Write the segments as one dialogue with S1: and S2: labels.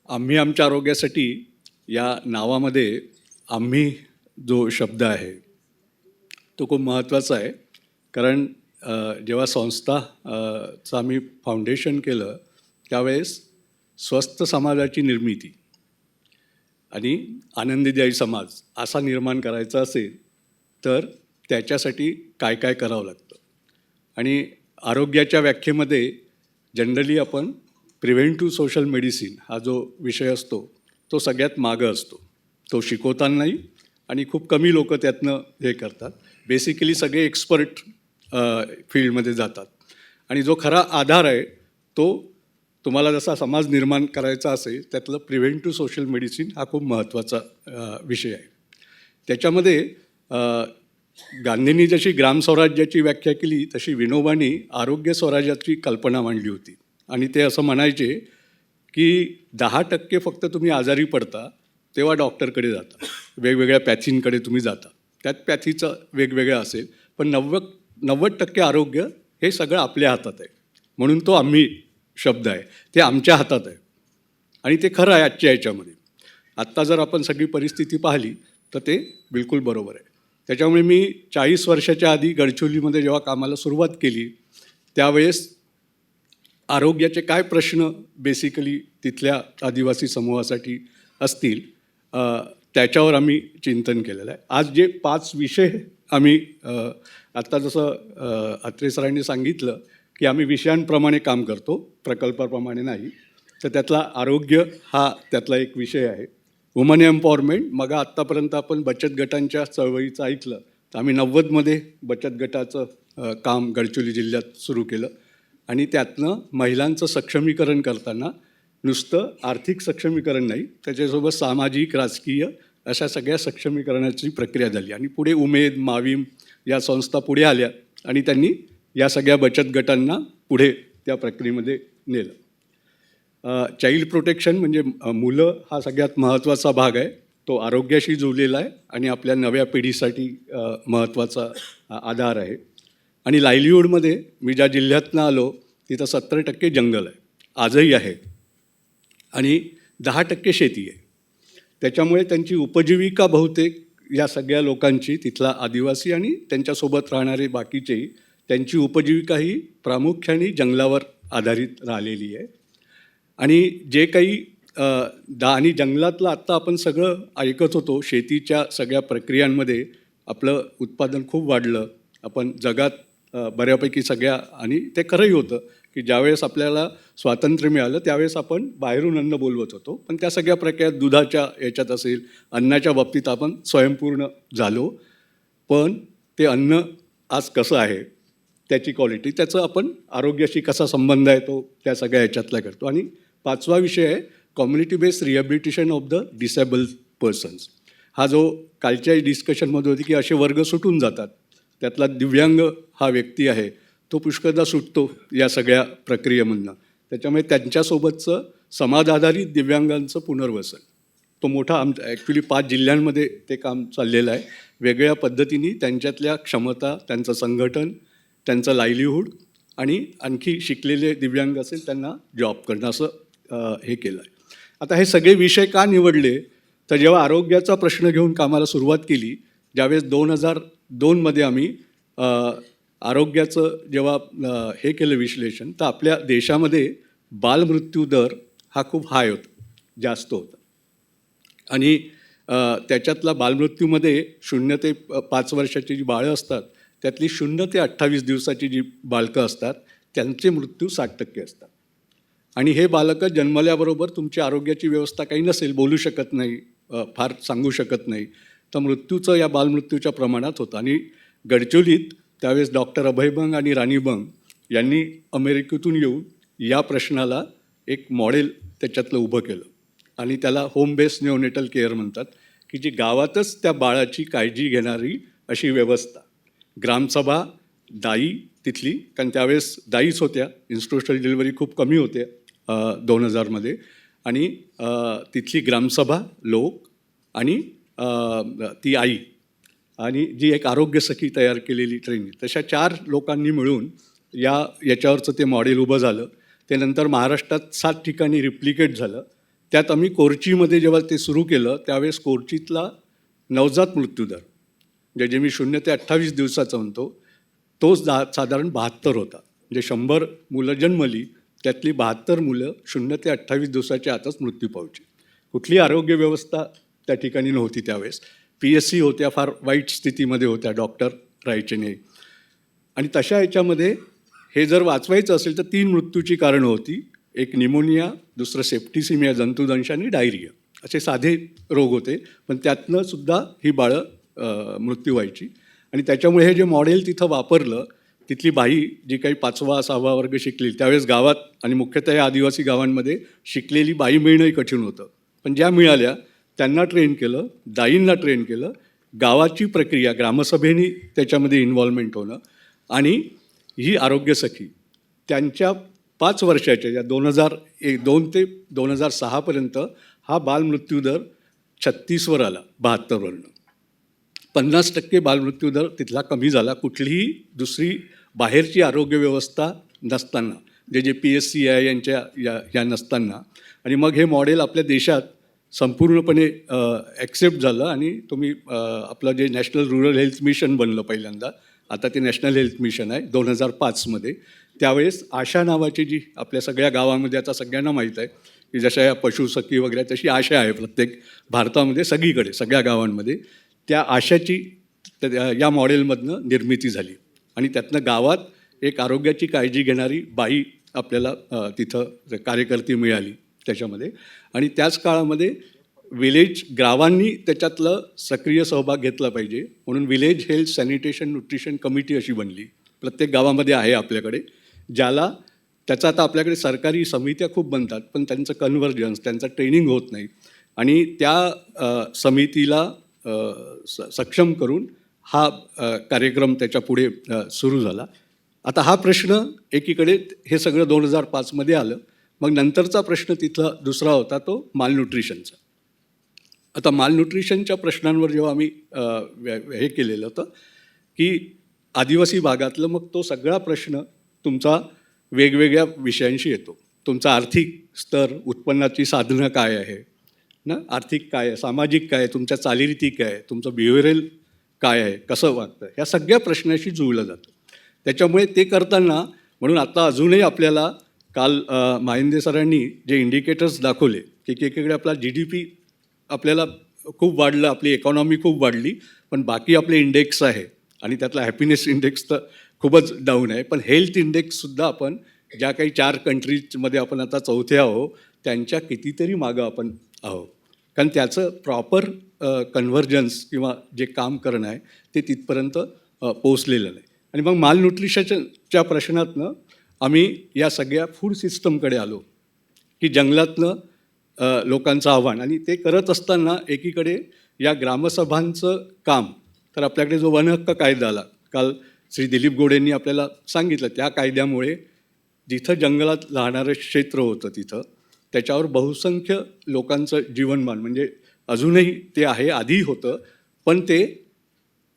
S1: आम्ही आमच्या आरोग्यासाठी या नावामध्ये आम्ही जो शब्द आहे तो खूप महत्त्वाचा आहे. कारण जेव्हा चं आम्ही फाउंडेशन केलं त्यावेळेस स्वस्थ समाजाची निर्मिती आणि आनंददायी समाज असा निर्माण करायचा असेल तर त्याच्यासाठी काय काय करावं लागतं. आणि आरोग्याच्या व्याख्येमध्ये जनरली आपण प्रिव्हेंटिव्ह सोशल मेडिसिन हा जो विषय असतो तो सगळ्यात मागं असतो. तो शिकवताना नाही आणि खूप कमी लोक त्यातनं हे करतात. बेसिकली सगळे एक्सपर्ट फील्डमध्ये जातात आणि जो खरा आधार आहे तो तुम्हाला जसा समाज निर्माण करायचा असेल त्यातलं प्रिव्हेंटिव्ह सोशल मेडिसिन हा खूप महत्त्वाचा विषय आहे. त्याच्यामध्ये गांधींनी जशी ग्रामस्वराज्याची व्याख्या केली तशी विनोबांनी आरोग्य स्वराज्याची कल्पना मांडली होती. आणि ते असं म्हणायचे की 10% फक्त तुम्ही आजारी पडता तेव्हा डॉक्टरकडे जाता, वेगवेगळ्या पॅथींकडे तुम्ही जाता, त्यात पॅथीचं वेगवेगळं असेल, पण 90% आरोग्य हे सगळं आपल्या हातात आहे. म्हणून तो आम्ही शब्द आहे, ते आमच्या हातात आहे आणि ते खरं आहे आजच्या याच्यामध्ये. आत्ता जर आपण सगळी परिस्थिती पाहिली तर ते बिलकुल बरोबर आहे. त्याच्यामुळे मी 40 वर्षाच्या आधी गडचिरोलीमध्ये जेव्हा कामाला सुरुवात केली त्यावेळेस आरोग्याचे काय प्रश्न बेसिकली तिथल्या आदिवासी समूहासाठी असतील त्याच्यावर आम्ही चिंतन केलेलं आहे. आज जे 5 विषय आम्ही आत्ता जसं अत्रे सरांनी सांगितलं की आम्ही विषयांप्रमाणे काम करतो, प्रकल्पाप्रमाणे नाही, तर त्यातला आरोग्य हा त्यातला एक विषय आहे. वुमन एम्पॉवरमेंट, मग आत्तापर्यंत आपण बचत गटांच्या चळवळीचं ऐकलं तर आम्ही 90मध्ये बचत गटाचं काम गडचिरोली जिल्ह्यात सुरू केलं आणि त्यातनं महिलांचं सक्षमीकरण करताना नुसतं आर्थिक सक्षमीकरण नाही, त्याच्यासोबत सामाजिक, राजकीय अशा सगळ्या सक्षमीकरणाची प्रक्रिया झाली आणि पुढे उमेद, माविम या संस्था पुढे आल्या आणि त्यांनी या सगळ्या बचत गटांना पुढे त्या प्रक्रियेमध्ये नेलं. चाइल्ड प्रोटेक्शन म्हणजे मुलं हा सगळ्यात महत्त्वाचा भाग आहे. तो आरोग्याशी जुळलेला आहे आणि आपल्या नव्या पिढीसाठी महत्त्वाचा आधार आहे. आणि लाईव्हलीहूडमध्ये मी ज्या जिल्ह्यातनं आलो तिथं 70% जंगल आहे, आजही आहे, आणि 10% शेती आहे. त्याच्यामुळे त्यांची उपजीविका बहुतेक या सगळ्या लोकांची, तिथला आदिवासी आणि त्यांच्यासोबत राहणारे बाकीचेही, त्यांची उपजीविका ही प्रामुख्याने जंगलावर आधारित राहिलेली आहे. आणि जे काही आणि जंगलातलं आत्ता आपण सगळं ऐकत होतो, शेतीच्या सगळ्या प्रक्रियांमध्ये आपलं उत्पादन खूप वाढलं, आपण जगात बऱ्यापैकी सगळ्या, आणि ते खरंही होतं की ज्यावेळेस आपल्याला स्वातंत्र्य मिळालं त्यावेळेस आपण बाहेरून अन्न बोलवत होतो, पण त्या सगळ्या प्रक्रिया दुधाच्या याच्यात असेल, अन्नाच्या बाबतीत आपण स्वयंपूर्ण झालो. पण ते अन्न आज कसं आहे, त्याची क्वालिटी, त्याचं आपण आरोग्याशी कसा संबंध आहे तो त्या सगळ्या ह्याच्यातला करतो. आणि 5वा विषय आहे community based rehabilitation of the disabled persons. हा जो कालच्या डिस्कशनमध्ये होती की असे वर्ग सुटून जातात, त्यातला दिव्यांग हा व्यक्ती आहे तो पुष्कळदा सुटतो या सगळ्या प्रक्रियेमधनं. त्याच्यामुळे त्यांच्यासोबतचं समाज आधारित दिव्यांगांचं पुनर्वसन, तो मोठा ॲक्च्युली 5 जिल्ह्यांमध्ये ते काम चाललेलं आहे. वेगळ्या पद्धतीने त्यांच्यातल्या क्षमता, त्यांचं संघटन, त्यांचं लाईव्हलीहूड आणि आणखी शिकलेले दिव्यांग असेल त्यांना जॉब करणं, असं हे केलं आहे. आता हे सगळे विषय का निवडले तर जेव्हा आरोग्याचा प्रश्न घेऊन कामाला सुरुवात केली, ज्यावेळेस 2002मध्ये आम्ही आरोग्याचं जेव्हा हे केलं विश्लेषण, तर आपल्या देशामध्ये बालमृत्यू दर हा खूप हाय होता, जास्त होता. आणि त्याच्यातला बालमृत्यूमध्ये 0 ते 5 वर्षाची जी बाळं असतात त्यातली 0 ते 28 दिवसाची जी बालकं असतात त्यांचे मृत्यू 60% असतात. आणि हे बालकं जन्मल्याबरोबर तुमची आरोग्याची व्यवस्था काही नसेल, बोलू शकत नाही, फार सांगू शकत नाही, तर मृत्यूचं या बालमृत्यूच्या प्रमाणात होतं. आणि गडचिरोलीत त्यावेळेस डॉक्टर अभय बंग आणि राणी बंग यांनी अमेरिकेतून येऊन या प्रश्नाला एक मॉडेल त्याच्यातलं उभं केलं आणि त्याला होम बेस्ड निओनेटल केअर म्हणतात, की जी गावातच त्या बाळाची काळजी घेणारी अशी व्यवस्था. ग्रामसभा, दाई तिथली, कारण त्यावेळेस दाईच होत्या, इन्स्टिट्यूशनल डिलिव्हरी खूप कमी होते 2000मध्ये, आणि तिथली ग्रामसभा, लोक आणि ती आई आणि जी एक आरोग्यसखी तयार केलेली ट्रेनिंग, तशा 4 लोकांनी मिळून याच्यावरचं ते मॉडेल उभं झालं. ते नंतर महाराष्ट्रात 7 ठिकाणी रिप्लिकेट झालं त्यात आम्ही कोरचीमध्ये जेव्हा ते सुरू केलं त्यावेळेस कोरचीतला नवजात मृत्यूदर जे मी 0 ते 28 दिवसाचा म्हणतो तोच साधारण 72 होता. म्हणजे 100 मुलं जन्मली त्यातली 72 मुलं 0 ते 28 दिवसाच्या आतच मृत्यू पावची. कुठली आरोग्य व्यवस्था त्या ठिकाणी नव्हती त्यावेळेस. PSC होत्या फार वाईट स्थितीमध्ये होत्या, डॉक्टर राहायचे नाही. आणि तशा याच्यामध्ये हे जर वाचवायचं असेल तर 3 मृत्यूची कारणं होती. एक निमोनिया, दुसरं सेप्टिसिमिया जंतुदंश आणि डायरिया असे साधे रोग होते, पण त्यातनं सुद्धा ही बाळं मृत्यू व्हायची. आणि त्याच्यामुळे हे जे मॉडेल तिथं वापरलं, तिथली बाई जी काही 5वा 6वा वर्ग शिकली त्यावेळेस गावात आणि मुख्यतः या आदिवासी गावांमध्ये शिकलेली बाई मिळणंही कठीण होतं. पण ज्या मिळाल्या त्यांना ट्रेन केलं, दाईंना ट्रेन केलं, गावाची प्रक्रिया ग्रामसभेनी त्याच्यामध्ये इन्व्हॉल्वमेंट होणं आणि ही आरोग्यसखी त्यांच्या 5 वर्षाच्या या 2002 ते 2006पर्यंत हा बालमृत्यूदर 36वर आला 72वरनं. 50% बालमृत्यूदर तिथला कमी झाला. कुठलीही दुसरी बाहेरची आरोग्य व्यवस्था नसताना, जे PSC आहे यांच्या या नसताना. आणि मग हे मॉडेल आपल्या देशात संपूर्णपणे ॲक्सेप्ट झालं आणि तुम्ही आपलं जे नॅशनल रुरल हेल्थ मिशन बनलं पहिल्यांदा, आता ते नॅशनल हेल्थ मिशन आहे 2005मध्ये. त्यावेळेस आशा नावाची जी आपल्या सगळ्या गावामध्ये आता सगळ्यांना माहीत आहे की जशा या पशुसखी वगैरे तशी आशा आहे प्रत्येक भारतामध्ये सगळीकडे सगळ्या गावांमध्ये. त्या आशाची या मॉडेलमधनं निर्मिती झाली आणि त्यातनं गावात एक आरोग्याची काळजी घेणारी बाई आपल्याला तिथं कार्यकर्ती मिळाली त्याच्यामध्ये. आणि त्याच काळामध्ये गावांनी त्याच्यातलं सक्रिय सहभाग घेतला पाहिजे म्हणून village health sanitation nutrition committee अशी बनली. प्रत्येक गावामध्ये आहे आपल्याकडे, ज्याला त्याचा आता आपल्याकडे सरकारी समित्या खूप बनतात पण त्यांचं कन्व्हर्जन्स त्यांचं ट्रेनिंग होत नाही. आणि त्या समितीला सक्षम करून हा कार्यक्रम त्याच्या पुढे सुरू झाला. आता हा प्रश्न एकीकडे हे सगळं 2005मध्ये आलं. मग नंतरचा प्रश्न तिथला दुसरा होता तो मालन्यूट्रिशनचा. आता मालन्यूट्रिशनच्या प्रश्नांवर जेव्हा आम्ही हे केलेलं होतं की आदिवासी भागातलं, मग तो सगळा प्रश्न तुमचा वेगवेगळ्या विषयांशी येतो. तुमचा आर्थिक स्तर, उत्पन्नाची साधनं काय आहे ना, आर्थिक काय आहे, सामाजिक काय आहे, तुमच्या चालीरीती काय आहे, तुमचं बिहेवियरल काय आहे, कसं वागतं, ह्या सगळ्या प्रश्नाशी जुळलं जातं. त्याच्यामुळे ते करताना म्हणून आता अजूनही आपल्याला काल माहिंदे सरांनी जे इंडिकेटर्स दाखवले की एकीकडे आपला GDP आपल्याला खूप वाढलं, आपली इकॉनॉमी खूप वाढली, पण बाकी आपले इंडेक्स आहे आणि त्यातला हॅपीनेस इंडेक्स तर खूपच डाऊन आहे. पण हेल्थ इंडेक्ससुद्धा आपण ज्या काही 4 कंट्रीजमध्ये आपण आता चौथे आहोत त्यांच्या कितीतरी मागं आपण आहोत. कारण त्याचं प्रॉपर कन्व्हर्जन्स किंवा जे काम करणं आहे ते तिथपर्यंत पोचलेलं नाही. आणि मग मालन्यूट्रिशनच्या प्रश्नातनं आम्ही या सगळ्या फूड सिस्टमकडे आलो की जंगलातनं लोकांचं आव्हान. आणि ते करत असताना एकीकडे या ग्रामसभांचं काम, तर आपल्याकडे जो वनहक्क कायदा आला काल श्री दिलीप गोडेंनी आपल्याला सांगितलं, त्या कायद्यामुळे जिथं जंगलात राहणारं क्षेत्र होतं तिथं त्याच्यावर बहुसंख्य लोकांचं जीवनमान, म्हणजे अजूनही ते आहे, आधी होतं, पण ते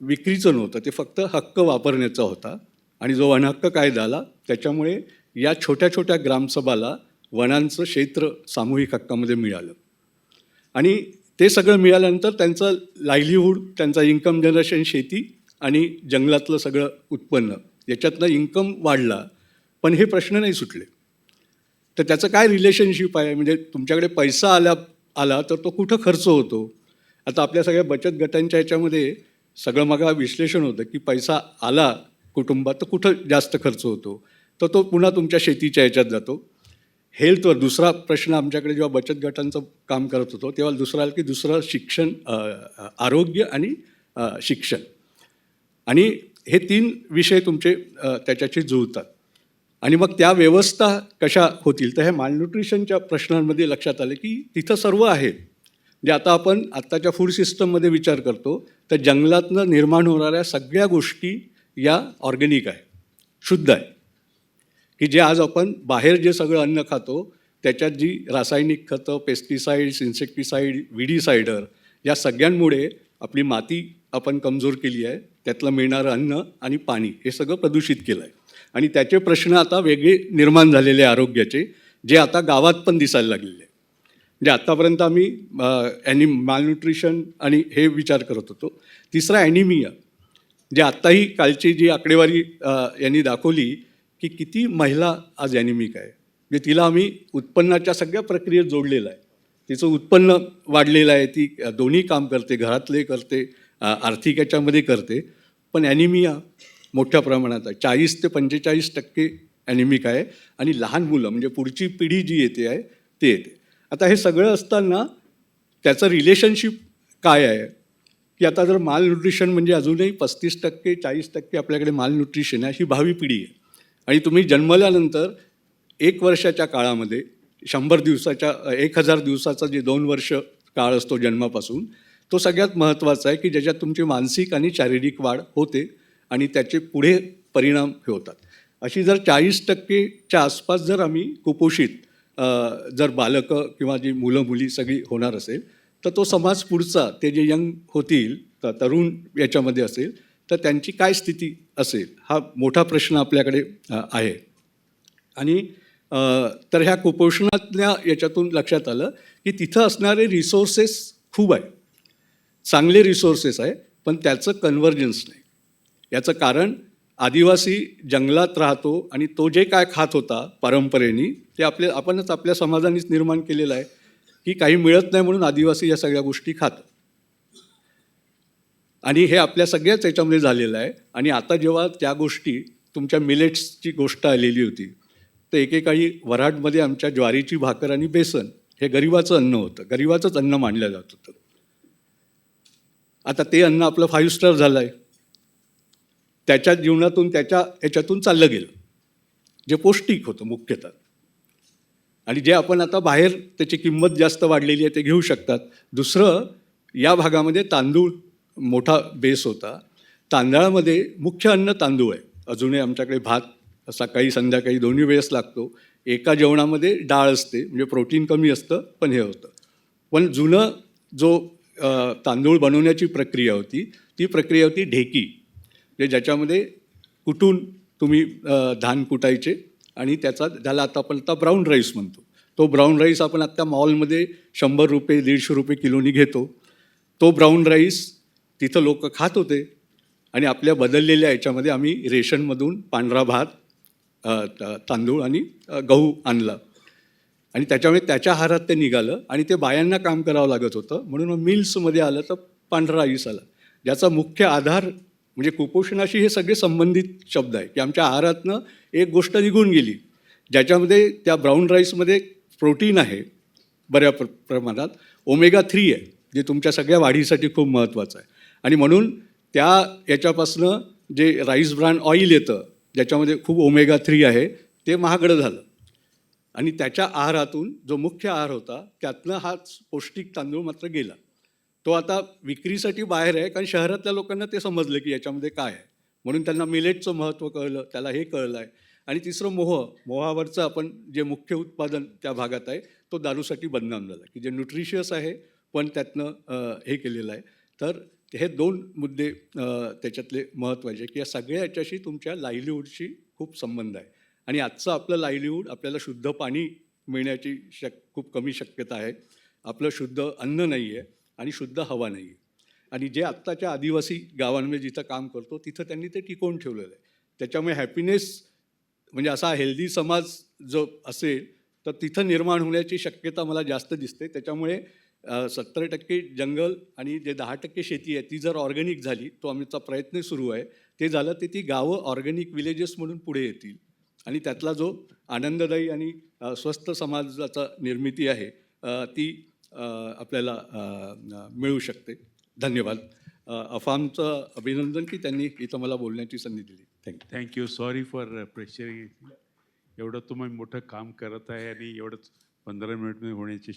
S1: विक्रीचं नव्हतं, ते फक्त हक्क वापरण्याचा होता. आणि जो वनहक्क कायदा आला त्याच्यामुळे या छोट्या छोट्या ग्रामसभाला वनांचं क्षेत्र सामूहिक हक्कामध्ये मिळालं. आणि ते सगळं मिळाल्यानंतर त्यांचं लाईव्हलीहूड, त्यांचा इन्कम जनरेशन शेती आणि जंगलातलं सगळं उत्पन्न याच्यातनं इन्कम वाढला. पण हे प्रश्न नाही सुटले. तर त्याचं काय रिलेशनशिप आहे, म्हणजे तुमच्याकडे पैसा आला तर तो कुठं खर्च होतो. आता आपल्या सगळ्या बचत गटांच्या ह्याच्यामध्ये सगळं मग विश्लेषण होतं की पैसा आला कुटुंबात तर कुठं जास्त खर्च होतो, तर तो पुन्हा तुमच्या शेतीच्या ह्याच्यात जातो. हेल्थवर दुसरा प्रश्न आमच्याकडे जेव्हा बचत गटांचं काम करत होतो तेव्हा दुसरा आलं की दुसरं शिक्षण, आरोग्य आणि शिक्षण. आणि हे 3 विषय तुमचे त्याच्याशी जुळतात. आणि मग त्या व्यवस्था कशा होतील, तर ह्या मालन्यूट्रिशनच्या प्रश्नांमध्ये लक्षात आलं की तिथं सर्व आहे. म्हणजे आता आपण आत्ताच्या फूड सिस्टममध्ये विचार करतो तर जंगलातनं निर्माण होणाऱ्या सगळ्या गोष्टी या ऑर्गॅनिक आहे, शुद्ध आहे. की जे आज आपण बाहेर जे सगळं अन्न खातो त्याच्यात जी रासायनिक खतं, पेस्टिसाइड्स, इन्सेक्टिसाइड, विडीसायडर या सगळ्यांमुळे आपली माती आपण कमजोर केली आहे. त्यातलं मिळणारं अन्न आणि पाणी हे सगळं प्रदूषित केलं आहे. आणि त्याचे प्रश्न आता वेगळे निर्माण झालेले आरोग्याचे, जे आता गावात पण दिसायला लागलेले. म्हणजे आत्तापर्यंत आम्ही मालन्यूट्रिशन आणि हे विचार करत होतो. तिसरा ॲनिमिया, जे आत्ताही कालची जी आकडेवारी यांनी दाखवली की किती महिला आज ॲनिमिक आहे. म्हणजे तिला आम्ही उत्पन्नाच्या सगळ्या प्रक्रियेत जोडलेलं आहे. तिचं उत्पन्न वाढलेलं आहे, ती दोन्ही काम करते, घरातले करते, आर्थिक याच्यामध्ये करते, पण ॲनिमिया मोठ्या प्रमाणात आहे. 40 ते 45% ॲनिमिक आहे आणि लहान मुलं म्हणजे पुढची पिढी जी येते आहे ते येते. आता हे सगळं असताना त्याचं रिलेशनशिप काय आहे की आता जर मालन्यूट्रिशन म्हणजे अजूनही 35% 40% आपल्याकडे मालन्यूट्रिशन आहे, ही भावी पिढी आहे. आणि तुम्ही जन्मल्यानंतर 1 वर्षाच्या काळामध्ये 100 दिवसाच्या 1000 दिवसाचा जे 2 वर्ष काळ असतो जन्मापासून, तो सगळ्यात महत्त्वाचा आहे की ज्याच्यात तुमची मानसिक आणि शारीरिक वाढ होते आणि त्याचे पुढे परिणाम हे होतात. अशी जर 40%च्या आसपास जर आम्ही कुपोषित जर बालकं किंवा जी मुलं मुली सगळी होणार असेल, तर तो समाज पुढचा ते जे यंग होतील, तरुण याच्यामध्ये असेल, तर त्यांची काय स्थिती असेल, हा मोठा प्रश्न आपल्याकडे आहे. आणि तर ह्या कुपोषणातल्या याच्यातून लक्षात आलं की तिथं असणारे रिसोर्सेस खूप आहे, चांगले रिसोर्सेस आहे, पण त्याचं कन्व्हर्जन्स नाही. याचं कारण आदिवासी जंगलात राहतो आणि तो जे काय खात होता परंपरेने, ते आपणच आपल्या समाजानेच निर्माण केलेलं आहे की काही मिळत नाही म्हणून आदिवासी या सगळ्या गोष्टी खातात. आणि हे आपल्या सगळ्याच याच्यामध्ये झालेलं आहे. आणि आता जेव्हा त्या गोष्टी तुमच्या मिलेट्सची गोष्ट आलेली होती, तर एकेकाळी वऱ्हाडमध्ये आमच्या ज्वारीची भाकर आणि बेसन हे गरिबाचं अन्न होतं, गरिबाचंच अन्न मानलं जात होतं. आता ते अन्न आपलं 5 स्टार झालं आहे. त्याच्या जीवनातून त्याच्या याच्यातून चाललं गेलं, जे पौष्टिक होतं मुख्यतः. आणि जे आपण आता बाहेर त्याची किंमत जास्त वाढलेली आहे ते घेऊ शकतात. दुसरं, या भागामध्ये तांदूळ मोठा बेस होता. तांदळामध्ये मुख्य अन्न तांदूळ आहे. अजूनही आमच्याकडे भात सकाळी संध्याकाळी दोन्ही वेळेस लागतो. एका जेवणामध्ये डाळ असते, म्हणजे प्रोटीन कमी असतं, पण हे होतं. पण जुनं जो तांदूळ बनवण्याची प्रक्रिया होती, ती प्रक्रिया होती ढेकी, म्हणजे ज्याच्यामध्ये कुटून तुम्ही धान कुटायचे आणि त्याला आता आपण ब्राऊन राईस म्हणतो. तो ब्राऊन राईस आपण आत्ता मॉलमध्ये ₹100 ₹150 किलोनी घेतो. तो ब्राऊन राईस तिथं लोक खात होते आणि आपल्या बदललेल्या याच्यामध्ये आम्ही रेशनमधून पांढरा भात, तांदूळ आणि गहू आणला आणि त्याच्यामुळे त्याच्या आहारात ते निघालं आणि ते बायांना काम करावं लागत होतं, म्हणून मिल्समध्ये आलं तर पांढरा राईस आला. ज्याचा मुख्य आधार म्हणजे कुपोषणाशी हे सगळे संबंधित शब्द आहे की आमच्या आहारातनं एक गोष्ट निघून गेली, ज्याच्यामध्ये त्या ब्राऊन राईसमध्ये प्रोटीन आहे बऱ्या प्रमाणात, ओमेगा 3 आहे, जे तुमच्या सगळ्या वाढीसाठी खूप महत्त्वाचं आहे. आणि म्हणून त्या याच्यापासनं जे राईस ब्रॅन ऑइल येतं, ज्याच्यामध्ये खूप ओमेगा 3 आहे, ते महागडं झालं. आणि त्याच्या आहारातून जो मुख्य आहार होता त्यातनं हाच पौष्टिक तांदूळ मात्र गेला. तो आता विक्रीसाठी बाहेर आहे, कारण शहरातल्या लोकांना ते समजलं की याच्यामध्ये काय आहे, म्हणून त्यांना मिलेटचं महत्त्व कळलं, त्याला हे कळलं आहे. आणि तिसरं मोहावरचं आपण जे मुख्य उत्पादन त्या भागात आहे, तो दारूसाठी बदनाम झाला, की जे न्यूट्रिशियस आहे पण त्यातनं हे केलेलं आहे. तर हे 2 मुद्दे त्याच्यातले महत्त्वाचे, की या सगळ्या याच्याशी तुमच्या लाईव्हलीहूडशी खूप संबंध आहे. आणि आजचं आपलं लाईव्हलीहूड, आपल्याला शुद्ध पाणी मिळण्याची खूप कमी शक्यता आहे, आपलं शुद्ध अन्न नाही आहे आणि शुद्ध हवा नाही आहे. आणि जे आत्ताच्या आदिवासी गावांमध्ये जिथं काम करतो तिथं त्यांनी ते टिकवून ठेवलेलं आहे. त्याच्यामुळे हॅपीनेस म्हणजे असा हेल्दी समाज जो असेल तर तिथं निर्माण होण्याची शक्यता मला जास्त दिसते. त्याच्यामुळे 70% जंगल आणि जे 10% शेती आहे ती जर ऑर्गॅनिक झाली, तो आमचा प्रयत्न सुरू आहे, ते झालं तर ती गावं ऑर्गॅनिक विलेजेस म्हणून पुढे येतील आणि त्यातला जो आनंददायी आणि स्वस्थ समाजाचा निर्मिती आहे ती आपल्याला मिळू शकते. धन्यवाद. अफामचं अभिनंदन की त्यांनी इथं मला बोलण्याची संधी दिली.
S2: थँक्यू. Sorry for pressuring. एवढं तुम्ही मोठं काम करत आहे आणि एवढंच 15 मिनिटमध्ये होण्याची